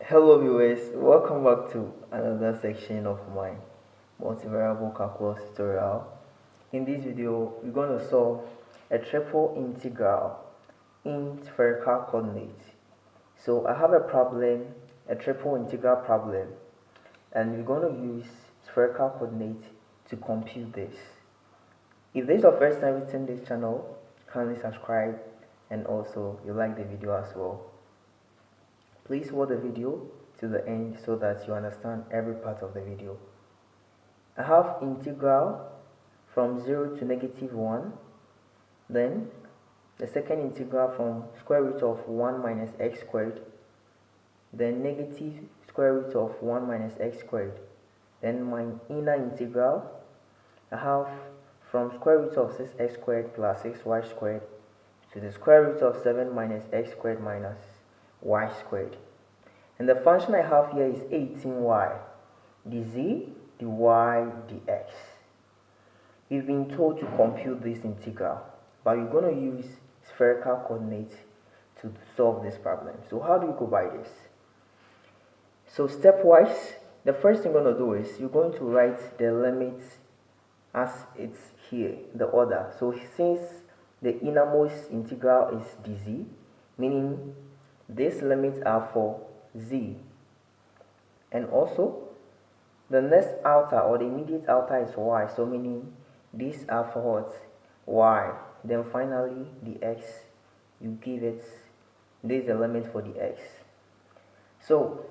Hello viewers, welcome back to another section of my multivariable calculus tutorial. In this video, we're going to solve a triple integral in spherical coordinates. So I have a problem, a triple integral problem, and we're going to use spherical coordinates to compute this. If this is your first time visiting this channel, kindly subscribe and also you like the video as well. Please watch the video to the end so that you understand every part of the video. I have integral from 0 to -1, then the second integral from square root of 1 minus x squared, then negative square root of 1 minus x squared. Then my inner integral I have from square root of 6x squared plus 6y squared to the square root of 7 minus x squared minus y squared. And the function I have here is 18y, dz, dy, dx. We've been told to compute this integral, but we're going to use spherical coordinates to solve this problem. So how do we go by this? So stepwise, the first thing we're going to do is you're going to write the limits as it's here, the order. So since the innermost integral is dz, meaning these limits are for z, and also the next outer or the immediate outer is y, so meaning these are for what? Y. Then finally the x, you give it, this is the limit for the x. So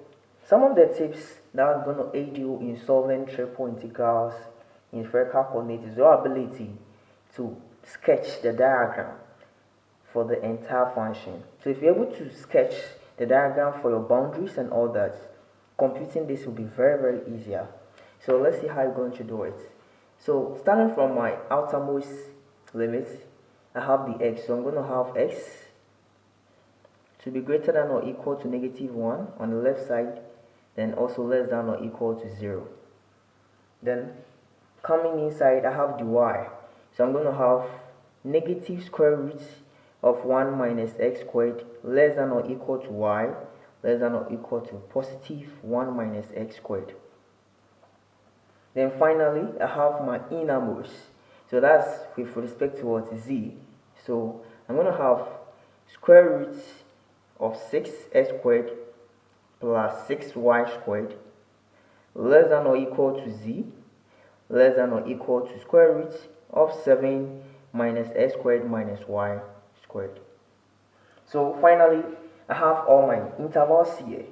some of the tips that are going to aid you in solving triple integrals in spherical coordinates is your ability to sketch the diagram for the entire function. So if you're able to sketch the diagram for your boundaries and all that, computing this will be very easier. So let's see how you're going to do it. So starting from my outermost limit, I have the x, so I'm going to have x to be greater than or equal to -1 on the left side, then also less than or equal to 0. Then coming inside, I have the y, so I'm going to have negative square root of 1 minus x squared less than or equal to y less than or equal to positive 1 minus x squared. Then finally, I have my innermost, so that's with respect to what z. So I'm going to have square root of 6x squared plus 6y squared less than or equal to z less than or equal to square root of 7 minus x squared minus y squared. So finally, I have all my intervals here.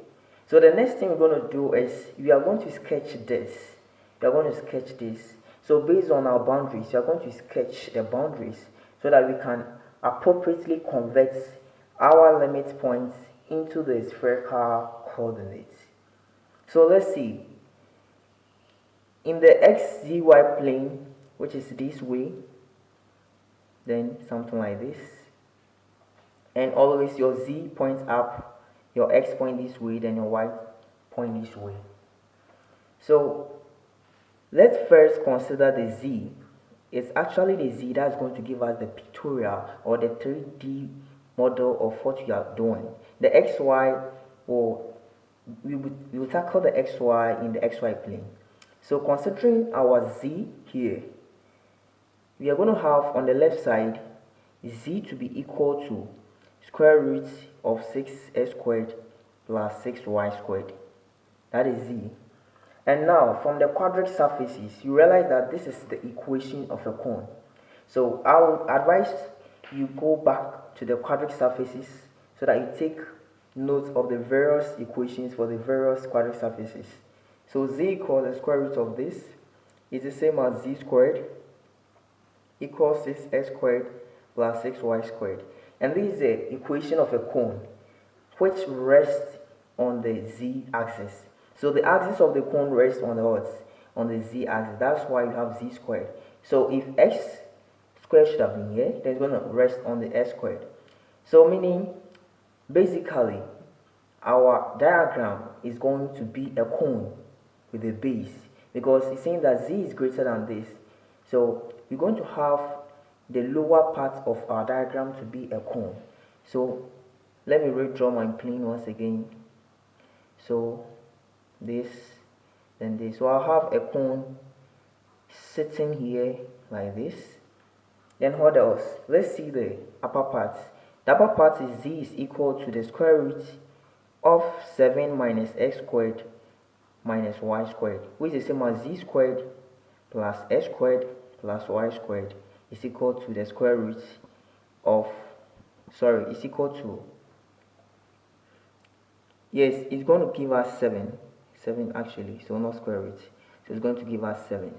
So the next thing we're going to do is we are going to sketch this. We are going to sketch this. So based on our boundaries, we are going to sketch the boundaries so that we can appropriately convert our limit points into the spherical coordinates. So let's see. In the xzy plane, which is this way, then something like this, and always your z points up, your x point this way, then your y point this way. So let's first consider the z. It's actually the z that's going to give us the pictorial or the 3D model of what we are doing. The xy, we will tackle the xy in the xy plane. So considering our z here, we are going to have on the left side z to be equal to square root of 6x squared plus 6y squared. That is z. And now from the quadratic surfaces, you realize that this is the equation of a cone. So I would advise you go back to the quadratic surfaces so that you take note of the various equations for the various quadratic surfaces. So z equals the square root of this is the same as z squared equals 6x squared plus 6y squared. And this is the equation of a cone which rests on the z-axis. So the axis of the cone rests on the what? On the z-axis. That's why you have z squared. So if x squared should have been here, then it's going to rest on the s squared. So meaning, basically, our diagram is going to be a cone with a base, because it's saying that z is greater than this. So we're going to have the lower part of our diagram to be a cone. So let me redraw my plane once again. So this, then this. So I'll have a cone sitting here like this. Then what else? Let's see the upper part. The upper part is z is equal to the square root of 7 minus x squared minus y squared, which is the same as z squared plus x squared plus y squared is equal to the square root of, is equal to, yes, it's going to give us 7 actually, so not square root, so it's going to give us 7.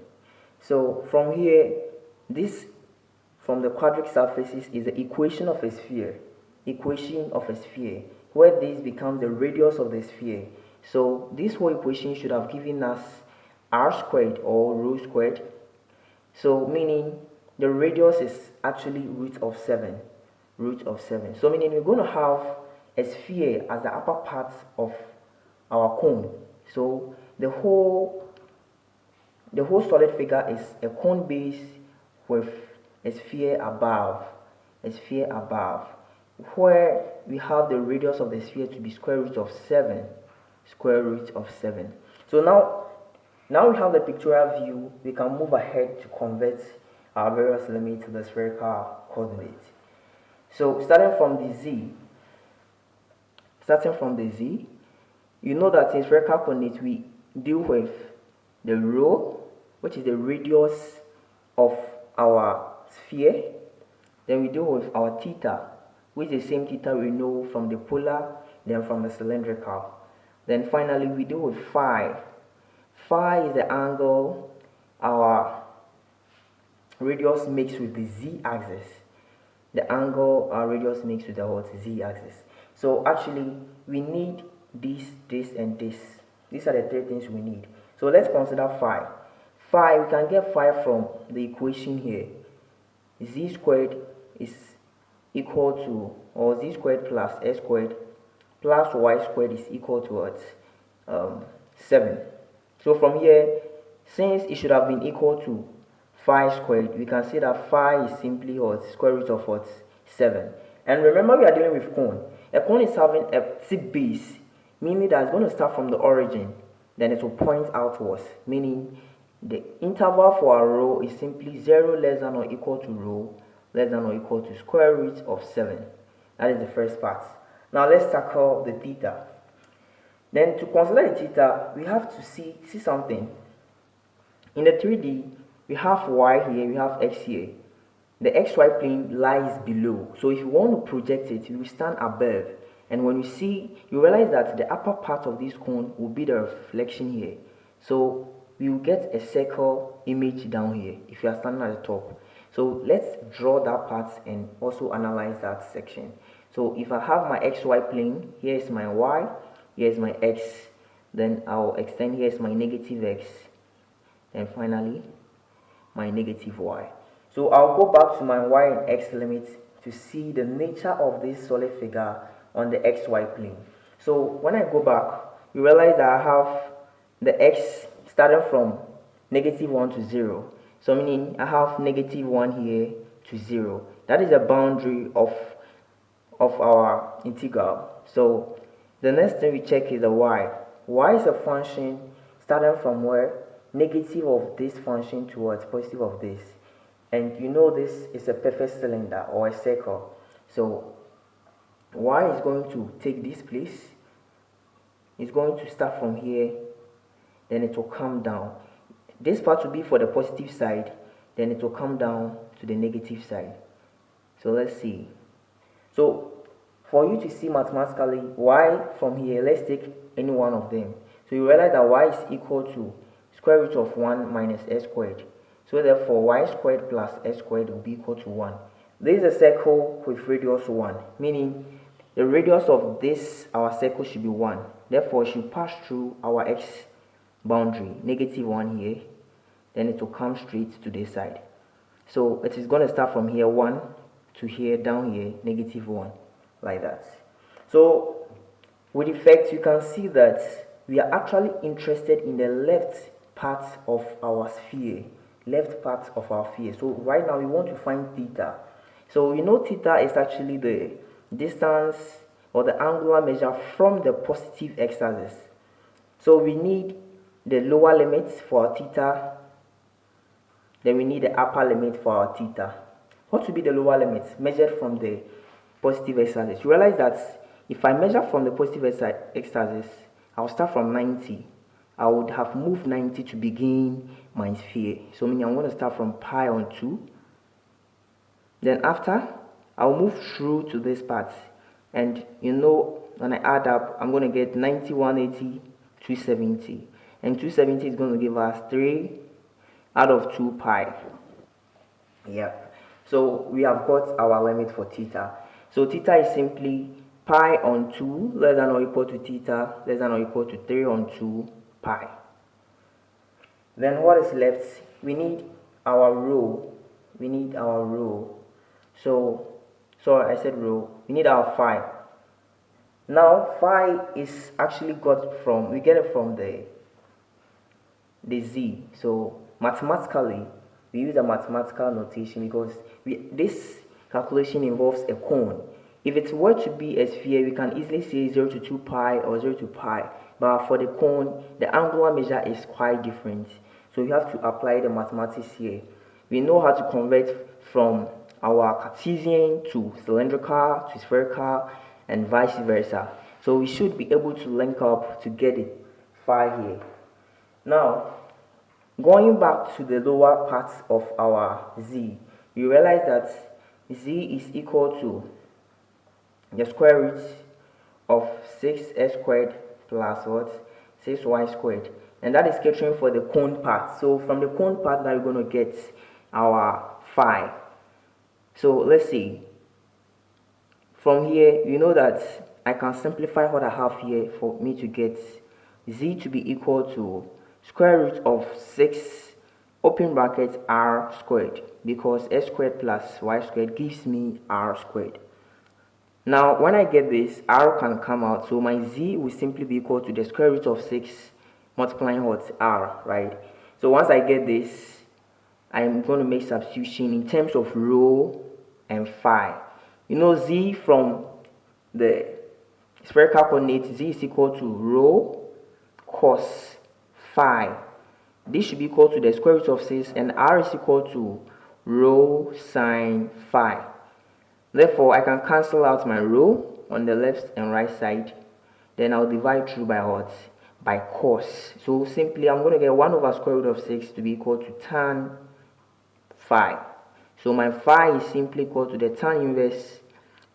So from here, this from the quadratic surfaces is the equation of a sphere, where this becomes the radius of the sphere. So this whole equation should have given us r squared or rho squared. So meaning the radius is actually root of 7. So meaning we're going to have a sphere as the upper part of our cone. So the whole solid figure is a cone base with a sphere above, where we have the radius of the sphere to be square root of 7. So now we have the pictorial view. We can move ahead to convert our various limits to the spherical coordinate. So starting from the z, you know that in spherical coordinate we deal with the rho, which is the radius of our sphere. Then we deal with our theta, which is the same theta we know from the polar, then from the cylindrical. Then finally we deal with phi. Phi is the angle our radius makes with the z-axis. The angle our radius makes with the z-axis. So actually we need this, and this. These are the three things we need. So let's consider phi. Phi, we can get phi from the equation here. Z squared is equal to, or z squared plus s squared plus y squared is equal to what? 7. So from here, since it should have been equal to phi squared, we can say that phi is simply what? Square root of what? 7. And remember, we are dealing with cone. A cone is having a tip base, meaning that it's going to start from the origin, then it will point outwards, meaning the interval for our rho is simply 0 less than or equal to rho less than or equal to square root of 7. That is the first part. Now let's tackle the theta. Then to consider the theta, we have to see something. In the 3D, we have y here, we have x here. The xy plane lies below. So if you want to project it, you will stand above. And when you see, you realize that the upper part of this cone will be the reflection here. So we will get a circle image down here if you are standing at the top. So let's draw that part and also analyze that section. So if I have my xy plane, here is my y, here is my x, then I'll extend, here is my negative x, and finally my negative y. So I'll go back to my y and x limits to see the nature of this solid figure on the xy plane. So when I go back, you realize that I have the x starting from -1 to 0. So meaning I have -1 here to 0. That is the boundary of our integral. So the next thing we check is the y. Y is a function starting from where? Negative of this function towards positive of this. And you know this is a perfect cylinder or a circle. So y is going to take this place. It's going to start from here, then it will come down. This part will be for the positive side, then it will come down to the negative side. So let's see. So for you to see mathematically y from here, let's take any one of them. So you realize that y is equal to square root of 1 minus s squared. So therefore y squared plus s squared will be equal to 1. This is a circle with radius 1, meaning the radius of this, our circle, should be 1. Therefore it should pass through our x boundary, -1 here, then it will come straight to this side. So it is going to start from here 1 to here, down here, -1, like that. So with effect, you can see that we are actually interested in the left part of our sphere. So right now we want to find theta. So you know theta is actually the distance or the angular measure from the positive x-axis So we need the lower limits for our theta, then we need the upper limit for our theta. What will be the lower limits measured from the positive x-axis? You realize that if I measure from the positive x-axis, I'll start from 90. I would have moved 90 to begin my sphere. So meaning I'm going to start from pi on 2. Then after, I'll move through to this part. And you know, when I add up, I'm going to get 90, 180, 270. And 270 is going to give us 3 out of 2 pi. Yep. So we have got our limit for theta. So theta is simply pi on 2 less than or equal to theta less than or equal to 3 on 2 pi. Then what is left? We need our rho. We need our rho. So, sorry, I said rho. We need our phi. Now, phi is actually we get it from the z. So, mathematically, we use a mathematical notation because this calculation involves a cone. If it were to be a sphere, we can easily say 0 to 2 pi or 0 to pi. But for the cone, the angular measure is quite different. So you have to apply the mathematics here. We know how to convert from our Cartesian to cylindrical to spherical and vice versa. So we should be able to link up to get it phi here. Now, going back to the lower part of our z, you realize that z is equal to the square root of 6x squared plus what? 6y squared. And that is catering for the cone part. So from the cone part, now we're going to get our phi. So let's see. From here, you know that I can simplify what I have here for me to get z to be equal to square root of 6 open bracket r squared, because x squared plus y squared gives me r squared. Now, when I get this, r can come out, so my z will simply be equal to the square root of 6 multiplying what? R, right? So once I get this, I'm going to make substitution in terms of rho and phi. You know, z from the spherical coordinate, z is equal to rho cos phi. This should be equal to the square root of 6, and r is equal to rho sine phi. Therefore, I can cancel out my rho on the left and right side. Then I'll divide through by what? By cos. So simply, I'm going to get 1 over square root of 6 to be equal to tan phi. So my phi is simply equal to the tan inverse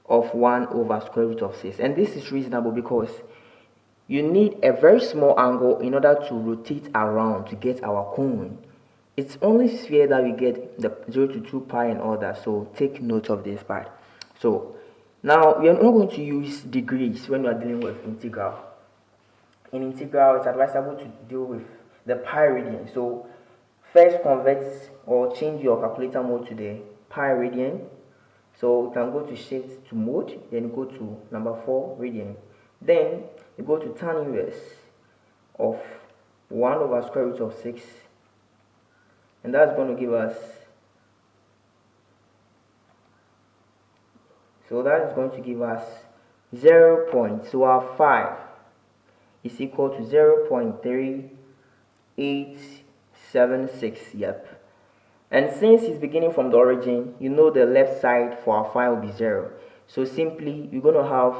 of 1 over square root of 6. And this is reasonable because you need a very small angle in order to rotate around to get our cone. It's only sphere that we get the 0 to 2 pi and all that. So take note of this part. So now we are not going to use degrees when we are dealing with integral. In integral, it's advisable to deal with the pi radian. So first convert or change your calculator mode to the pi radian. So you can go to shift to mode, then go to number 4 radian. Then you go to tan inverse of 1 over square root of 6, and that's going to give us, so that is going to give us 0 point, so our phi is equal to 0.3876, yep. And since it's beginning from the origin, you know the left side for our phi will be 0. So simply, you're going to have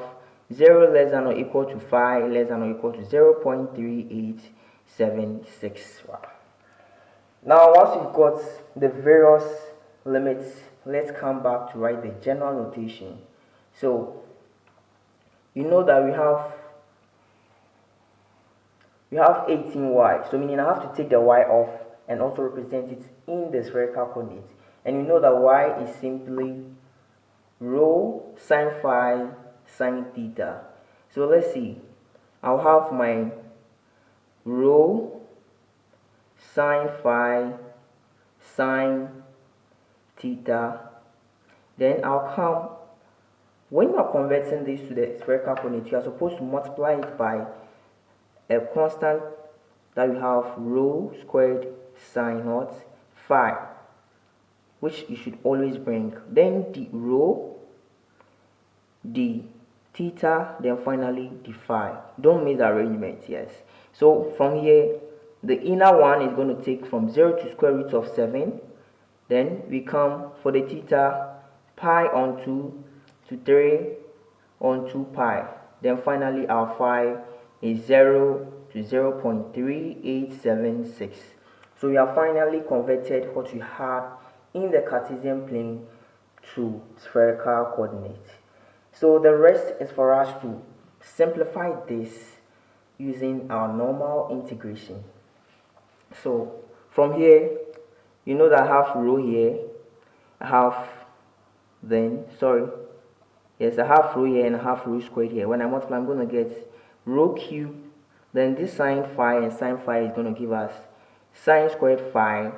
0 less than or equal to phi less than or equal to 0.3876. Wow. Now, once you've got the various limits, let's come back to write the general notation. So, you know that we have 18y. So meaning I have to take the y off and also represent it in the spherical coordinate. And you know that y is simply rho sine phi sine theta. So let's see. I'll have my rho sine phi sine theta. Then I'll come, when you are converting this to the spherical coordinate, you are supposed to multiply it by a constant that we have rho squared sine naught phi, which you should always bring. Then the rho, the theta, then finally the phi. Don't miss the arrangement, yes. So from here, the inner one is going to take from 0 to square root of 7. Then we come for the theta, pi on 2 to 3 on 2 pi. Then finally our phi is 0 to 0.3876. So we have finally converted what we had in the Cartesian plane to spherical coordinates. So the rest is for us to simplify this using our normal integration. So from here, you know that I have rho here, I have yes, I have rho here and I have rho squared here. When I multiply, I'm going to get rho cube, then this sine phi, and sine phi is going to give us sine squared phi,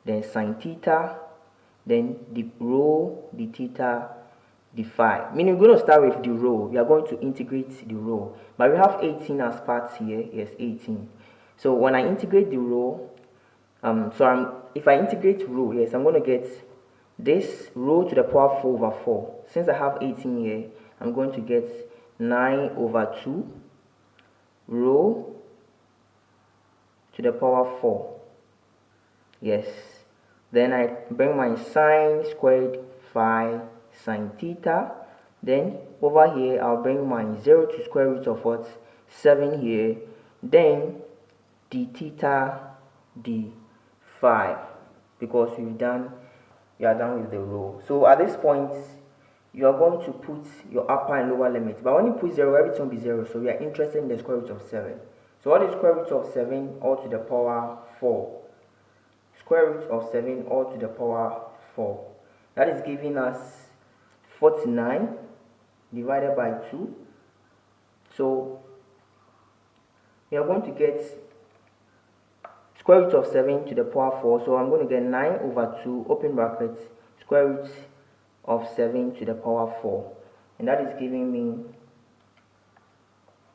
then sine theta, then the rho, the theta, the phi. Meaning we're going to start with the rho. We are going to integrate the rho. But we have 18 as parts here. Yes, 18. So when I integrate the rho, if I integrate rho, yes, I'm going to get this rho to the power 4 over 4. Since I have 18 here, I'm going to get 9 over 2 rho to the power 4. Yes. Then I bring my sine squared phi sine theta. Then over here, I'll bring my 0 to square root of what? 7 here. Then d theta d phi, because you are done with the rho. So at this point, you are going to put your upper and lower limit. But when you put 0, everything will be 0. So we are interested in the square root of 7. So what is square root of 7 all to the power 4? Square root of 7 all to the power 4. That is giving us 49 divided by 2. So we are going to get square root of 7 to the power 4. So I'm going to get 9 over 2, open brackets, square root of 7 to the power 4. And that is giving me,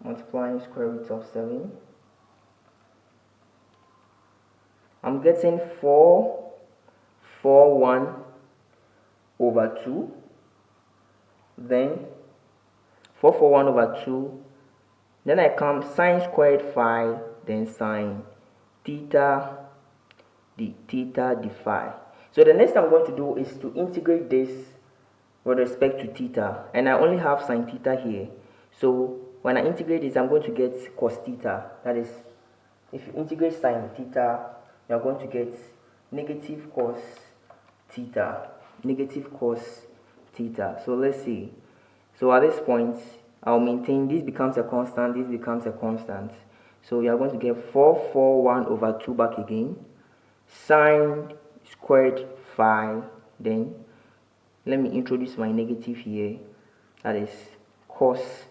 multiplying square root of 7, I'm getting 441 over 2. Then 441 over 2. Then I come sine squared phi, then sine theta, the theta, the phi. So the next thing I'm going to do is to integrate this with respect to theta. And I only have sine theta here. So when I integrate this, I'm going to get cos theta. That is, if you integrate sine theta, you are going to get negative cos theta. Negative cos theta. So let's see. So at this point, I'll maintain this becomes a constant, this becomes a constant. So we are going to get 441 over 2 back again. Sine squared phi. Then let me introduce my negative here. That is cos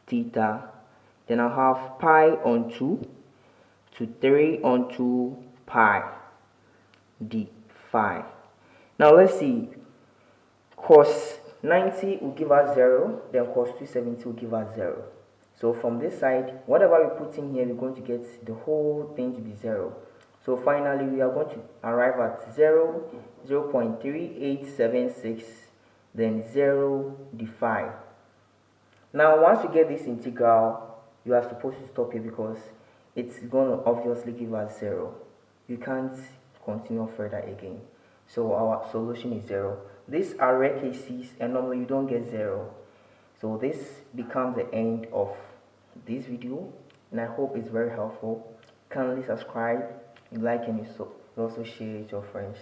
theta. Then I'll have pi on 2 to 3 on 2 pi d phi. Now let's see. Cos 90 will give us 0, then cos 270 will give us 0. So from this side, whatever we put in here, we're going to get the whole thing to be 0. So finally, we are going to arrive at 0, 0.3876, then 0 d phi. Now, once you get this integral, you are supposed to stop here because it's going to obviously give us 0. You can't continue further again. So our solution is 0. These are rare cases and normally you don't get 0. So this becomes the end of this video and I hope it's very helpful. Kindly subscribe, like, and you also share it with your friends.